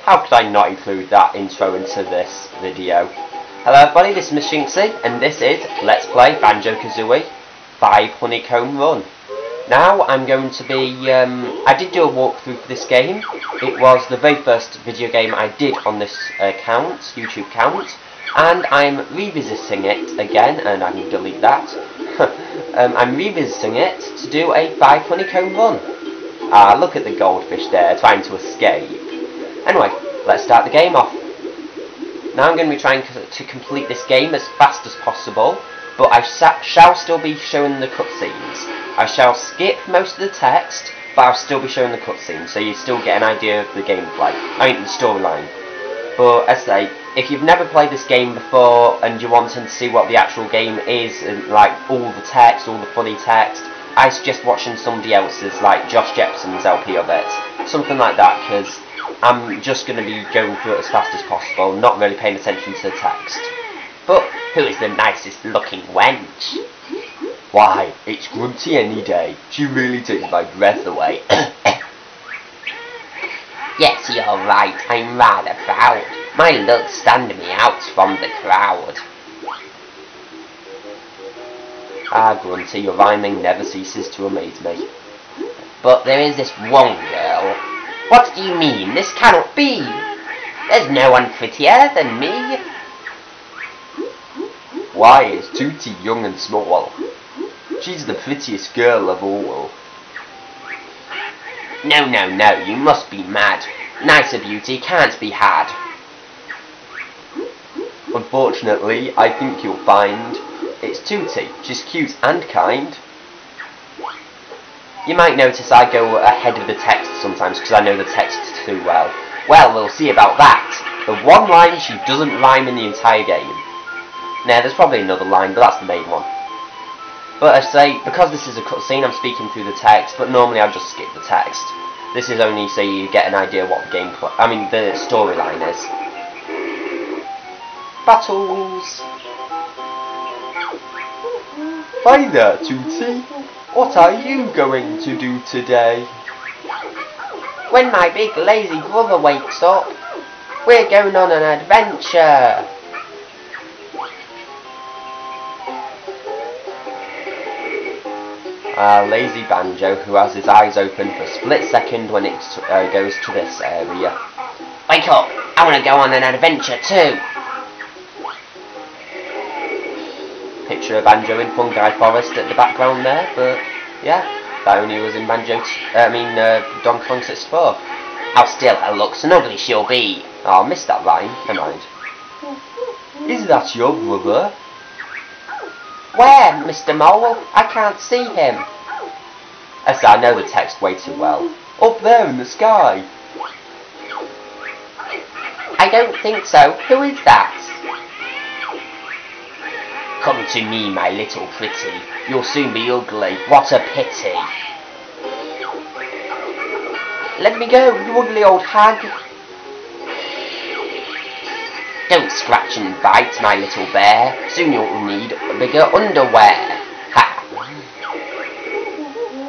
How could I not include that intro into this video? Hello everybody, this is Shinxy, and this is Let's Play Banjo-Kazooie 5 Honeycomb Run. Now I'm going to be, I did do a walkthrough for this game. It was the very first video game I did on this YouTube account, and I'm revisiting it again, and I can delete that. I'm revisiting it to do a 5 Honeycomb Run. Look at the goldfish there, trying to escape. Anyway, let's start the game off. Now I'm going to be trying to complete this game as fast as possible, but I shall still be showing the cutscenes. I shall skip most of the text, but I'll still be showing the cutscenes, so you still get an idea of the gameplay. I mean, the storyline. But as I say, if you've never played this game before and you're wanting to see what the actual game is, and like all the text, all the funny text, I suggest watching somebody else's, like Josh Jepson's LP of it. Something like that, because I'm just going to be going through it as fast as possible, not really paying attention to the text. But who is the nicest looking wench? Why, it's Grunty any day. She really takes my breath away. Yes, you're right, I'm rather proud. My looks stand me out from the crowd. Grunty, your rhyming never ceases to amaze me. But there is this one girl. What do you mean? This cannot be! There's no one prettier than me. Why is Tootie young and small? She's the prettiest girl of all. No, no, no, you must be mad. Nicer beauty can't be had. Unfortunately, I think you'll find it's Tootie. She's cute and kind. You might notice I go ahead of the text sometimes because I know the text too well. Well, we'll see about that. The one line she doesn't rhyme in the entire game. Nah, there's probably another line, but that's the main one. But I say, because this is a cutscene, I'm speaking through the text, but normally I just skip the text. This is only so you get an idea what the gameplay, the storyline is. Battles! Hi there, Tootie. What are you going to do today? When my big lazy brother wakes up, we're going on an adventure. Lazy Banjo, who has his eyes open for a split second when it goes to this area. Wake up! I want to go on an adventure too! Picture of Banjo in Fungi Forest at the background there, but yeah, that only was in Donkey Kong 64. How still her looks and ugly she'll be. Oh, I missed that line, never mind. Is that your brother? Where, Mr. Mole? I can't see him. Yes, I know the text way too well. Up there in the sky. I don't think so. Who is that? Come to me, my little pretty. You'll soon be ugly. What a pity. Let me go, you ugly old hag. Don't scratch and bite, my little bear. Soon you'll need bigger underwear. Ha!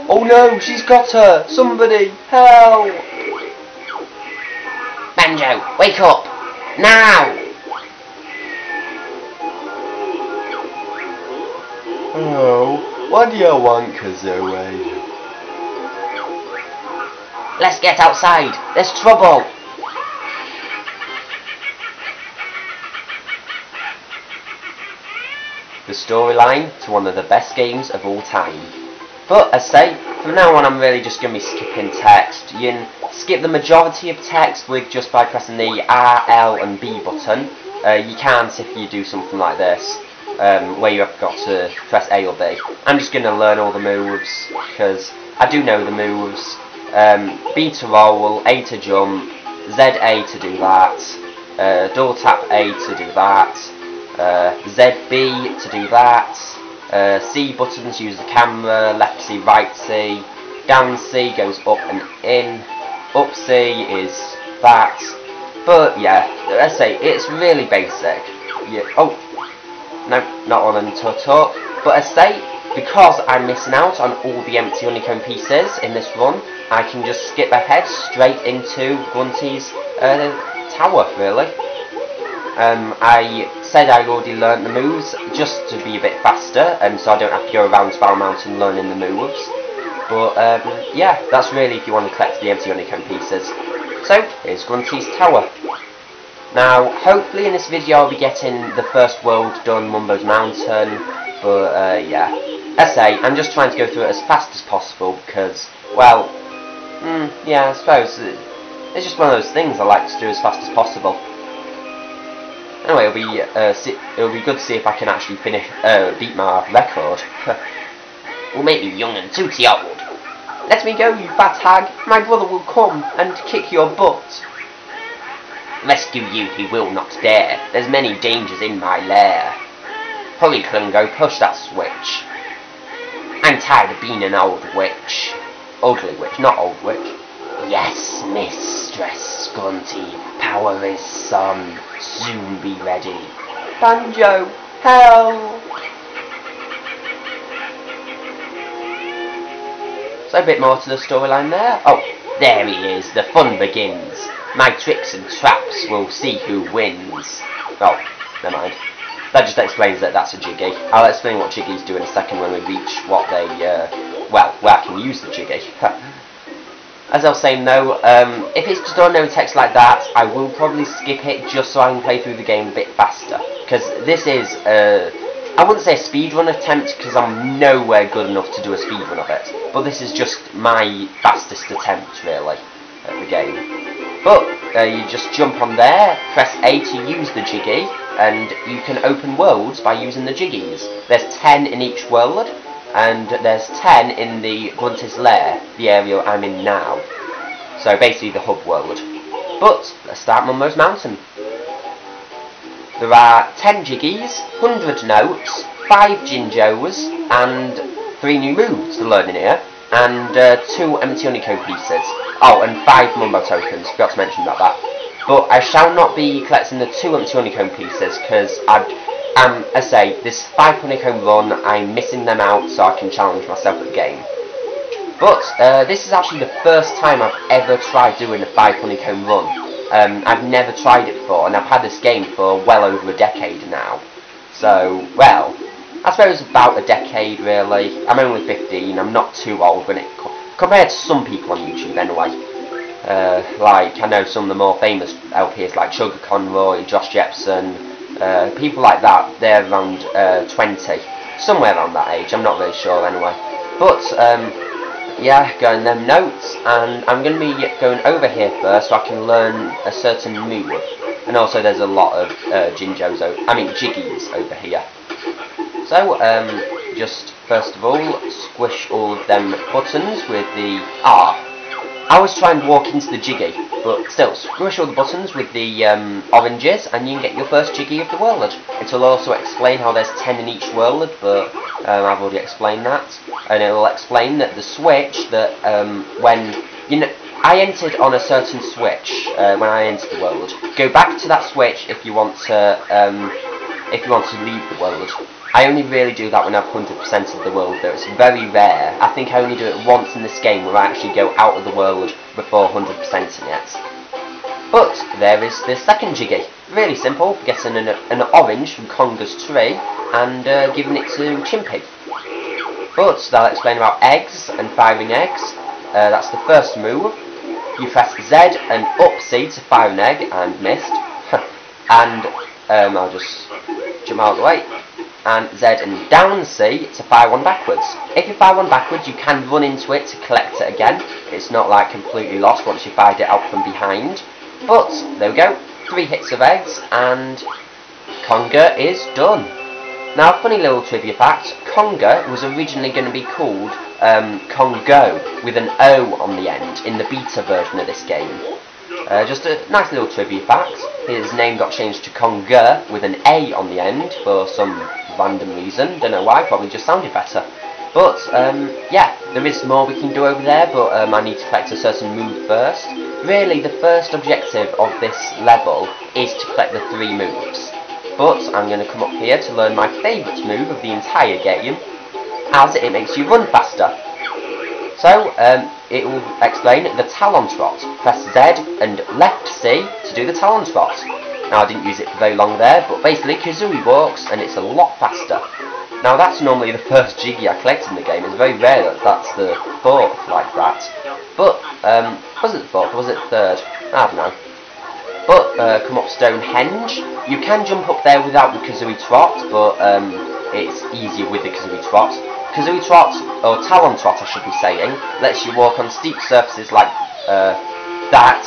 Oh no, she's got her! Somebody, help! Banjo, wake up! Now! Oh, what do you want, Kazooie? Let's get outside. There's trouble. The storyline to one of the best games of all time. But as I say, from now on I'm really just going to be skipping text. You can skip the majority of text with just by pressing the R, L and B button. You can't if you do something like this. Where you have got to press A or B. I'm just going to learn all the moves, because I do know the moves. B to roll, A to jump, Z A to do that, double tap A to do that, Z B to do that, C button to use the camera, left C, right C, down C goes up and in, up C is that. But yeah, let's say it's really basic. Yeah. Oh. No, not wanting to talk, but I say, because I'm missing out on all the empty honeycomb pieces in this run, I can just skip ahead straight into Grunty's tower, really. I said I'd already learnt the moves just to be a bit faster, and so I don't have to go around Spiral Mountain learning the moves. But yeah, that's really if you want to collect the empty honeycomb pieces. So here's Grunty's tower. Now, hopefully in this video I'll be getting the first world done, Mumbo's Mountain, but yeah. As I say, I'm just trying to go through it as fast as possible because, well, yeah, I suppose it's just one of those things I like to do as fast as possible. Anyway, it'll be good to see if I can actually beat my record. Will make me young and tooty old. Let me go, you fat hag. My brother will come and kick your butt. Rescue you he will not dare. There's many dangers in my lair. Hurry, Clungo, push that switch. I'm tired of being an old witch. Ugly witch, not old witch. Yes, Mistress Grunty, power is some. Soon be ready. Banjo, help! So a bit more to the storyline there. Oh, there he is, the fun begins. My tricks and traps will see who wins. Oh, never mind. That just explains that that's a Jiggy. I'll explain what Jiggies do in a second when we reach what they, well, where I can use the Jiggy. As I was saying though, if it's just ordinary text like that, I will probably skip it just so I can play through the game a bit faster. Because this is, I wouldn't say a speedrun attempt because I'm nowhere good enough to do a speedrun of it. But this is just my fastest attempt, really, at the game. But you just jump on there, press A to use the Jiggy, and you can open worlds by using the Jiggies. There's 10 in each world, and there's 10 in the Grunty's Lair, the area I'm in now. So basically the hub world. But let's start Mumbo's Mountain. There are 10 Jiggies, 100 notes, 5 Jinjos, and 3 new moves to learn in here, and 2 empty honeycomb pieces. Oh, and 5 Mumbo tokens, forgot to mention about that. But I shall not be collecting the 2 empty honeycomb pieces, because as I say, this 5 honeycomb run, I'm missing them out so I can challenge myself at the game. But this is actually the first time I've ever tried doing a 5 honeycomb run. I've never tried it before, and I've had this game for well over a decade now. So, well, I suppose about a decade really. I'm only 15, I'm not too old when it compared to some people on YouTube anyway. Like, I know some of the more famous LPs like Sugar Conroy, Josh Jepson, people like that, they're around 20. Somewhere around that age, I'm not really sure anyway. But, yeah, going them notes, and I'm going to be going over here first so I can learn a certain move. And also there's a lot of Jiggies over here. So, just first of all, squish all of them buttons with the I always try and walk into the Jiggy, but still, squish all the buttons with the oranges, and you can get your first Jiggy of the world. It will also explain how there's 10 in each world, but I've already explained that. And it will explain that the switch, that when, you know, I entered on a certain switch when I entered the world. Go back to that switch if you want to leave the world. I only really do that when I've 100% of the world though. It's very rare. I think I only do it once in this game where I actually go out of the world before 100%ing it. But there is the second Jiggy. Really simple, getting an orange from Conga's tree and giving it to Chimpy. But they'll explain about eggs and firing eggs. That's the first move. You press Z and up C to fire an egg and missed. And I'll just jump out of the way. And Z and down C to fire one backwards. If you fire one backwards, you can run into it to collect it again. It's not like completely lost once you fired it out from behind. But there we go, 3 hits of eggs and Conga is done. Now, funny little trivia fact, Conga was originally going to be called Congo with an O on the end in the beta version of this game. Just a nice little trivia fact, his name got changed to Conga with an A on the end for some random reason, don't know why, probably just sounded better. But, yeah, there is more we can do over there, but I need to collect a certain move first. Really, the first objective of this level is to collect the 3 moves. But I'm going to come up here to learn my favourite move of the entire game, as it makes you run faster. So, it will explain the Talon Trot. Press Z and left C to do the Talon Trot. Now, I didn't use it for very long there, but basically Kazooie walks and it's a lot faster. Now, that's normally the first Jiggy I collect in the game. It's very rare that that's the fourth like that. But, was it the fourth or was it the third? I don't know. But, come up Stonehenge. You can jump up there without the Kazooie Trot, but it's easier with the Kazooie Trot. Kazooie Trot, or Talon Trot I should be saying, lets you walk on steep surfaces like that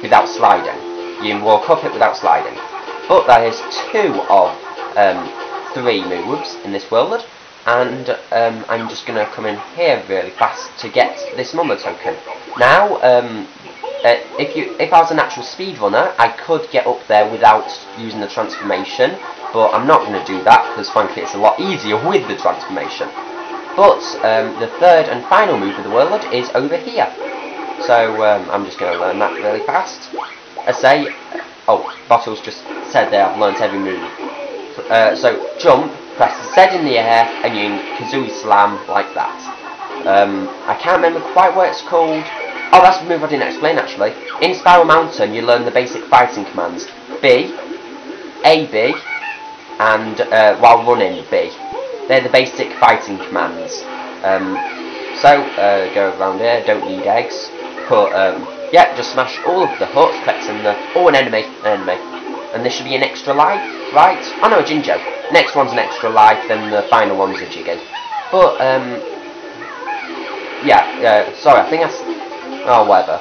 without sliding. You can walk up it without sliding. But there is 2 of 3 moves in this world, and I'm just going to come in here really fast to get this Mumbo token. Now, if I was an actual speedrunner, I could get up there without using the transformation, but I'm not going to do that because frankly it's a lot easier with the transformation. But the third and final move of the world is over here. So I'm just going to learn that really fast. I say, oh, Bottles just said there I've learnt every move. So jump, press Z in the air, and you can Kazooie slam like that. I can't remember quite what it's called. Oh, that's the move I didn't explain actually. In Spiral Mountain you learn the basic fighting commands. B, A, B, and while running, B. They're the basic fighting commands. Go around here, don't need eggs. But, yeah, just smash all of the huts, collecting the... Oh, an enemy. And this should be an extra life, right? Oh no, a Jinjo. Next one's an extra life, then the final one's a Jiggy. But, sorry, I think that's... Oh, whatever.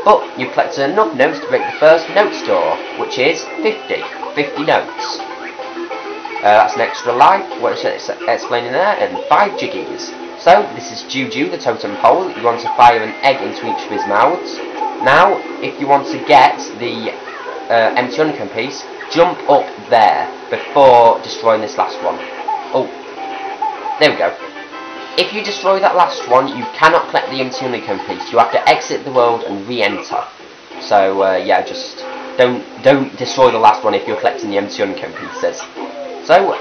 But, you've collected enough notes to break the first note store, which is 50 notes. That's an extra life, what it's explaining there, and 5 Jiggies. So, this is Juju, the totem pole. You want to fire an egg into each of his mouths. Now, if you want to get the empty honeycomb piece, jump up there before destroying this last one. Oh, there we go. If you destroy that last one, you cannot collect the empty honeycomb piece. You have to exit the world and re-enter. So, yeah, just don't destroy the last one if you're collecting the empty honeycomb pieces. So,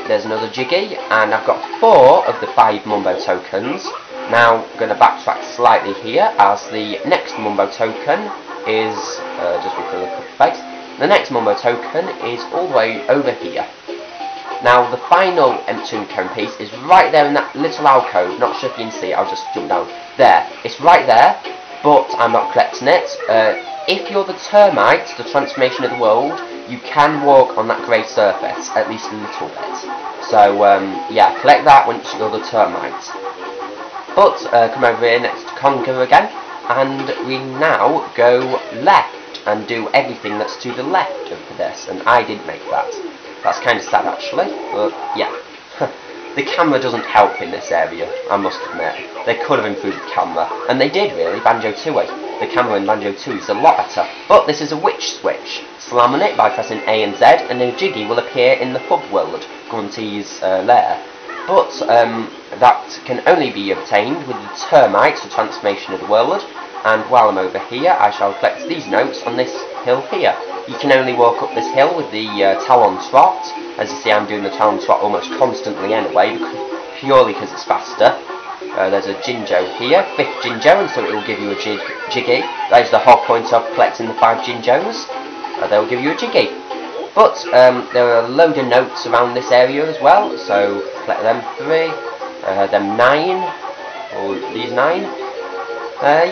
there's another Jiggy, and I've got 4 of the 5 Mumbo tokens. Now, I'm going to backtrack slightly here, as the next Mumbo token is, just before the cup face, the next Mumbo token is all the way over here. Now, the final empty honeycomb piece is right there in that little alcove. Not sure if you can see it, I'll just jump down. There, it's right there, but I'm not collecting it. If you're the termite, the transformation of the world, you can walk on that grey surface, at least a little bit. So, yeah, collect that once you're the termite. But, come over here next to Conquer again, and we now go left and do everything that's to the left of this, and I didn't make that. That's kind of sad actually, but yeah. The camera doesn't help in this area, I must admit. They could have improved the camera, and they did really, Banjo-Tooie. The camera in Banjo-Tooie is a lot better. But this is a witch switch. Slam on it by pressing A and Z, and a Jiggy will appear in the hub world, Grunty's lair. But that can only be obtained with the termite, the transformation of the world. And while I'm over here, I shall collect these notes on this hill here. You can only walk up this hill with the Talon Trot. As you see, I'm doing the Talon Trot almost constantly anyway, purely because it's faster. There's a Jinjo here, 5th Jinjo, and so it will give you a Jiggy. That is the whole point of collecting the 5 Jinjos. They'll give you a Jiggy. But there are a load of notes around this area as well, so collect them 3, them 9, or these 9.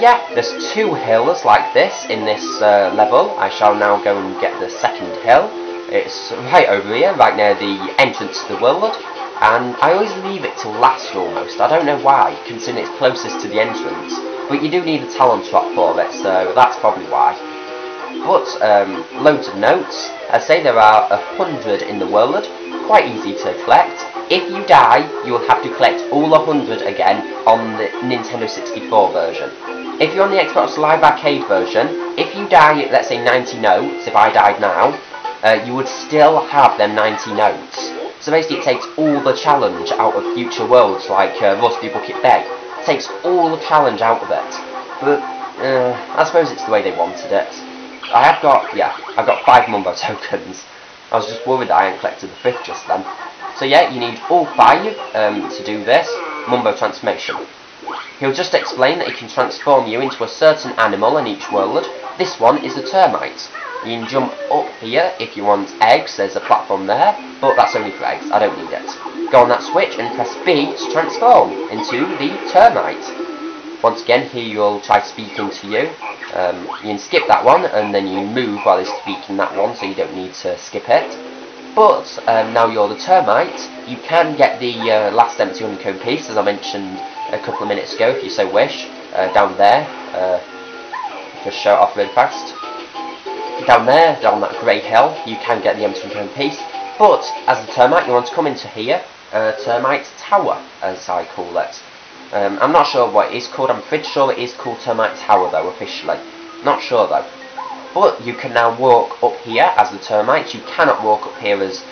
Yeah, there's 2 hills like this in this level. I shall now go and get the 2nd hill. It's right over here, right near the entrance to the world. And I always leave it till last almost. I don't know why, considering it's closest to the entrance. But you do need a Talon Trot for it, so that's probably why. But, loads of notes. I say there are 100 in the world. Quite easy to collect. If you die, you will have to collect all 100 again on the Nintendo 64 version. If you're on the Xbox Live Arcade version, if you die at, let's say, 90 notes, if I died now, you would still have them 90 notes. So basically it takes all the challenge out of future worlds like Rusty Bucket Bay. It takes all the challenge out of it. But, I suppose it's the way they wanted it. I've got 5 Mumbo tokens. I was just worried that I hadn't collected the 5th just then. So yeah, you need all 5 to do this Mumbo transformation. He'll just explain that he can transform you into a certain animal in each world. This one is a termite. You can jump up here if you want eggs, there's a platform there, but that's only for eggs, I don't need it. Go on that switch and press B to transform into the termite. Once again, here you'll try speaking to you. You can skip that one, and then you move while he's speaking that one, so you don't need to skip it. But now you're the termite, you can get the last empty honeycomb piece, as I mentioned a couple of minutes ago, if you so wish, down there. Just show it off really fast. Down there, down that grey hill, you can get the empty honeycomb piece. But as the termite, you want to come into here, termite tower, as I call it. I'm not sure what it is called. I'm pretty sure it is called Termite Tower though, officially. Not sure though. But you can now walk up here as the termite. You cannot walk up here as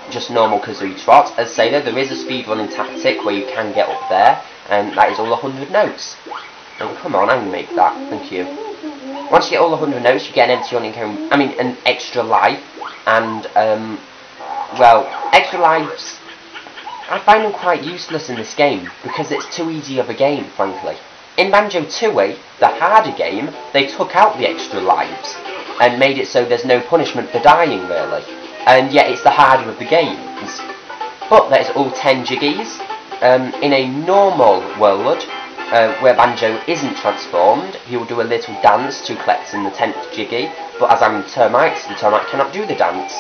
just normal Kazooie trot. As I say though, there is a speedrunning tactic where you can get up there, and that is all 100 notes. Oh, come on, I can make that. Thank you. Once you get all 100 notes, you get an empty honeycomb. I mean, an extra life, and well, extra lives. I find them quite useless in this game, because it's too easy of a game, frankly. In Banjo-Kazooie, the harder game, they took out the extra lives, and made it so there's no punishment for dying, really. And yet it's the harder of the games. But there's all 10 jiggies. In a normal world, where Banjo isn't transformed, he will do a little dance to collect in the 10th jiggy, but as I'm the termite cannot do the dance.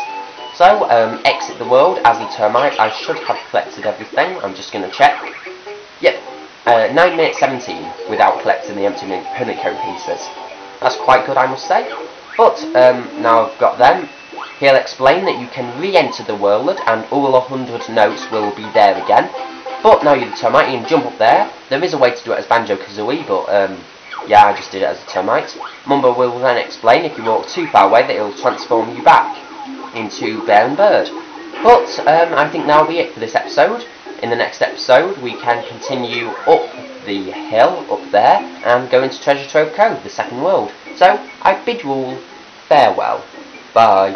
So, exit the world as a termite. I should have collected everything. I'm just going to check. Yep, 9 minutes 17 without collecting the empty honeycomb pieces. That's quite good, I must say. But, now I've got them. He'll explain that you can re-enter the world and all 100 notes will be there again. But now you're the termite, you can jump up there. There is a way to do it as Banjo-Kazooie, but, yeah, I just did it as a termite. Mumbo will then explain if you walk too far away that it'll transform you back into bear and bird. But I think that'll be it for this episode. In the next episode we can continue up the hill up there and go into Treasure Trove Cove, the second world. So I bid you all farewell. Bye.